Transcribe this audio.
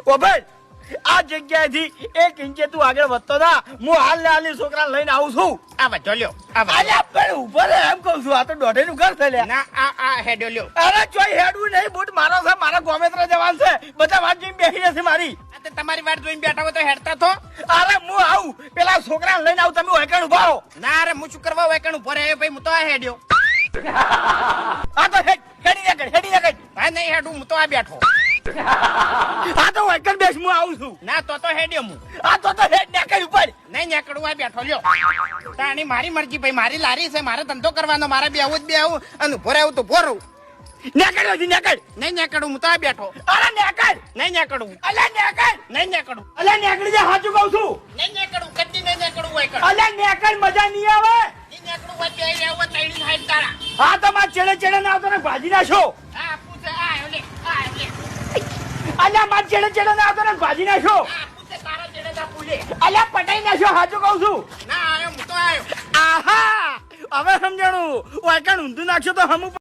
ઓ ભાઈ આ જગ્યાએથી 1 ઇંચે તું આગળ વધતો જા, હું હાલ છોકરા લઈને આવું છું. આ બધો લ્યો. અલ્યા પણ ઉભો રે, એમ કહું છું, આ તો દોઢે નું ઘર છે લ્યા. ના આ હેડો લ્યો. અરે ચોય હેડવું નહીં, બૂટ મારો છે, મારા ગોમેત્ર જવાન છે, બધા વાત જોઈને બેસી રહેશે મારી. આ તો તમારી વાત જોઈને બેઠા હોય તો હેડતા થો. અરે હું આવું, પેલા છોકરા લઈને આવું, તમે વેકણ ઉભા રહો. ના અરે હું શું કરવા વેકણ ઉભો રહ્યો ભાઈ, હું તો આ હેડ્યો. આ તો હેડી નાખ. હા નહીં હેડું, હું તો આ બેઠો. આ તો વેકણ બેસ, હું આવું છું. ના તો હેડ્યો હું. આ તો હેડ નાખ ઉપર. નહીં નેકડું આ બેઠો લ્યો. તાણી મારી મરજી ભાઈ, મારી લારી છે, મારે ધંધો કરવાનો, મારે બેહવું અને ઉભો રહેવું તો ઉભો રહું. નેકળ નહીં નેકડું, હું તો આ બેઠો. અરે નેકળ. નહીં નેકડું. અલ્યા નેકળ. નહીં નેકડું. અલ્યા નેકળી જા, સાચું કહું છું. નહીં નેકડું, કદી નહીં નેકડું હોય કર. અલ્યા નેકળ મજા નહીં આવે. નહીં નેકડું હોય બે રહેવું તૈણી હાઈટ તારા. હા તો માર ચેડે ના આવતો ને ભાજી નાખો. આ પૂછે આ ઓલે આ ઓલે. અલ્યા માર ચેડે ના આવતો ને ભાજી નાખો. આ પૂછે તારા જેડે ના પૂલે. અલ્યા પટાઈ નાખો, સાચું કહું છું. ના આયો હું તો આયો. આહા હવે સમજાણું, વાયકણ ઊંધું નાખશો તો હમું